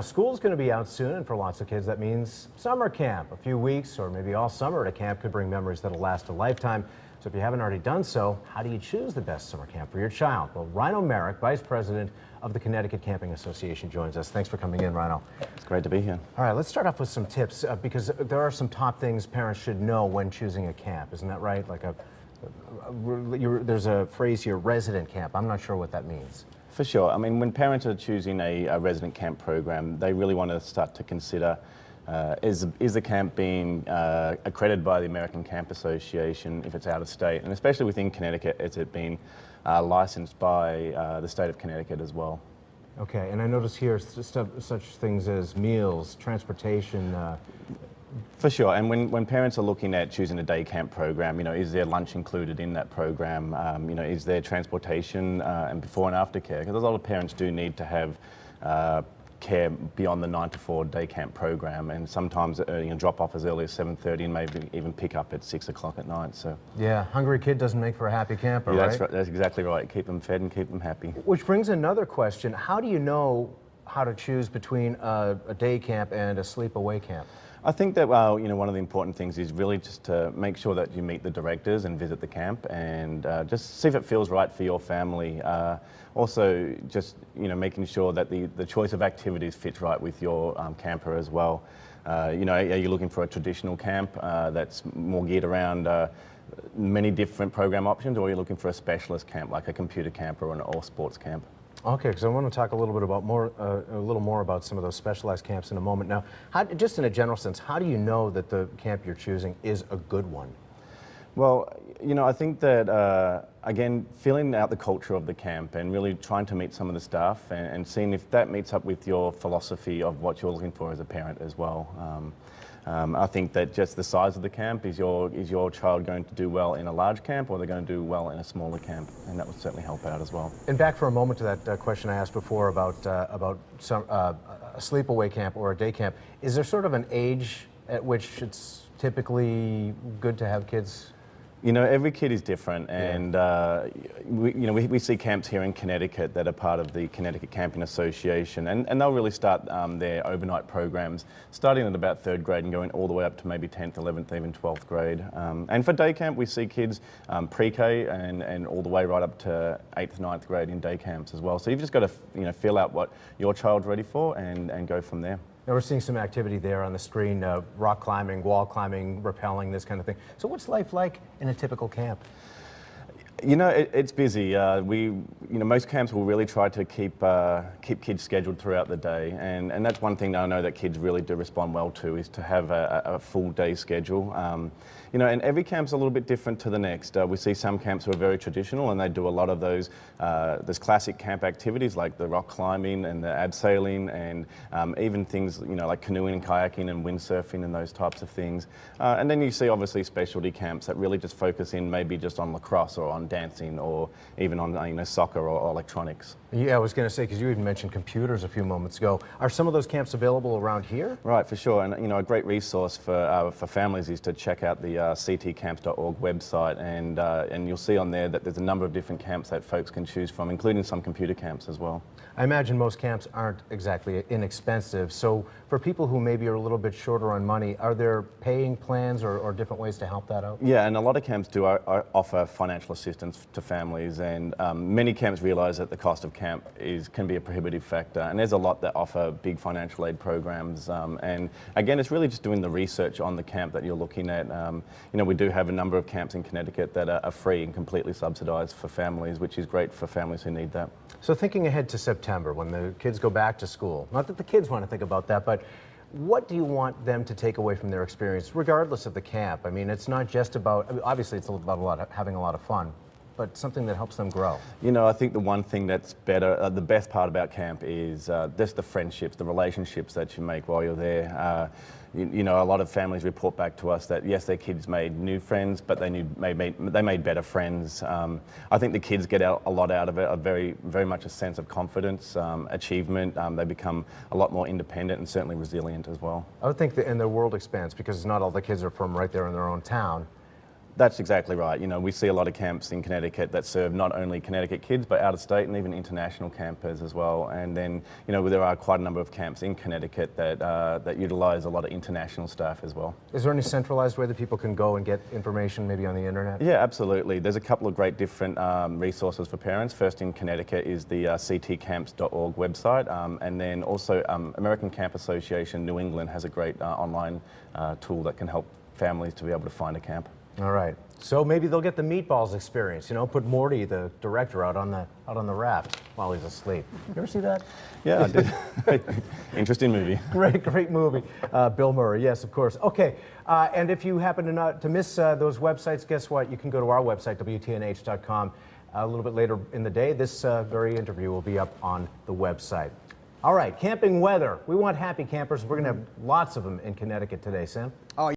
School's going to be out soon, and for lots of kids, that means summer camp. A few weeks or maybe all summer at a camp could bring memories that'll last a lifetime. So if you haven't already done so, how do you choose the best summer camp for your child? Well, Rhino Merrick, Vice President of the Connecticut Camping Association, joins us. Thanks for coming in, Rhino. It's great to be here. All right, let's start off with some tips because there are some top things parents should know when choosing a camp. Isn't that right? There's a phrase here, resident camp. I'm not sure what that means. For sure. I mean, when parents are choosing a resident camp program, they really want to start to consider is the camp being accredited by the American Camp Association if it's out of state, and especially within Connecticut, is it being licensed by the state of Connecticut as well. Okay, and I notice here such things as meals, transportation. For sure, and when parents are looking at choosing a day camp program, is there lunch included in that program? Is there transportation and before and after care? Because a lot of parents do need to have care beyond the 9 to 4 day camp program, and sometimes drop off as early as 7:30 and maybe even pick up at 6 o'clock at night. So yeah, hungry kid doesn't make for a happy camper, yeah, right? That's right. That's exactly right. Keep them fed and keep them happy. Which brings another question: how do you know how to choose between a day camp and a sleep-away camp? I think that one of the important things is really just to make sure that you meet the directors and visit the camp and just see if it feels right for your family. Also, just making sure that the choice of activities fits right with your camper as well. Are you looking for a traditional camp that's more geared around many different program options, or are you looking for a specialist camp like a computer camp or an all-sports camp? Okay, because I want to talk a little bit about a little more about some of those specialized camps in a moment. Now, just in a general sense, how do you know that the camp you're choosing is a good one? Well, I think that, again, feeling out the culture of the camp and really trying to meet some of the staff and seeing if that meets up with your philosophy of what you're looking for as a parent as well. I think that just the size of the camp, is your child going to do well in a large camp, or they're going to do well in a smaller camp? And that would certainly help out as well. And back for a moment to that question I asked before about a sleepaway camp or a day camp. Is there sort of an age at which it's typically good to have kids? Every kid is different, and we see camps here in Connecticut that are part of the Connecticut Camping Association, and they'll really start their overnight programs starting at about 3rd grade and going all the way up to maybe 10th, 11th, even 12th grade. And for day camp, we see kids pre-K and all the way right up to 8th, 9th grade in day camps as well. So you've just got to feel out what your child's ready for and go from there. Now we're seeing some activity there on the screen, rock climbing, wall climbing, rappelling, this kind of thing. So what's life like in a typical camp? It's busy. Most camps will really try to keep kids scheduled throughout the day, and that's one thing that I know that kids really do respond well to, is to have a full day schedule. And every camp's a little bit different to the next. We see some camps who are very traditional, and they do a lot of those classic camp activities like the rock climbing and the abseiling, and even things like canoeing and kayaking and windsurfing and those types of things. And then you see obviously specialty camps that really just focus in maybe just on lacrosse or on dancing or even on soccer or electronics. Yeah, I was going to say, because you even mentioned computers a few moments ago. Are some of those camps available around here? Right, for sure. And a great resource for families is to check out the ctcamps.org website, and you'll see on there that there's a number of different camps that folks can choose from, including some computer camps as well. I imagine most camps aren't exactly inexpensive. So for people who maybe are a little bit shorter on money, are there paying plans or different ways to help that out? Yeah, and a lot of camps do offer financial assistance to families, and many camps realize that the cost of camp can be a prohibitive factor, and there's a lot that offer big financial aid programs. And again, it's really just doing the research on the camp that you're looking at. We do have a number of camps in Connecticut that are free and completely subsidized for families, which is great for families who need that. So thinking ahead to September, when the kids go back to school, not that the kids want to think about that, but what do you want them to take away from their experience, regardless of the camp? I mean, it's not just about, obviously it's about having a lot of fun, but something that helps them grow. I think the one thing that's better, the best part about camp is just the friendships, the relationships that you make while you're there. A lot of families report back to us that yes, their kids made new friends, but they made better friends. I think the kids get a lot out of it, very much a sense of confidence, achievement. They become a lot more independent and certainly resilient as well. I would think that, and their world expands, because not all the kids are from right there in their own town. That's exactly right. You know, we see a lot of camps in Connecticut that serve not only Connecticut kids, but out of state and even international campers as well. And then, you know, there are quite a number of camps in Connecticut that that utilise a lot of international staff as well. Is there any centralized way that people can go and get information, maybe on the internet? Yeah, absolutely. There's a couple of great different resources for parents. First in Connecticut is the ctcamps.org website, and then also American Camp Association New England has a great online tool that can help families to be able to find a camp. All right. So maybe they'll get the meatballs experience. You know, put Morty, the director, out on the raft while he's asleep. You ever see that? Yeah, I did. Interesting movie. Great movie. Bill Murray, yes, of course. Okay, and if you happen to miss those websites, guess what? You can go to our website, WTNH.com. A little bit later in the day, this very interview will be up on the website. All right, camping weather. We want happy campers. We're going to have lots of them in Connecticut today, Sam. Oh,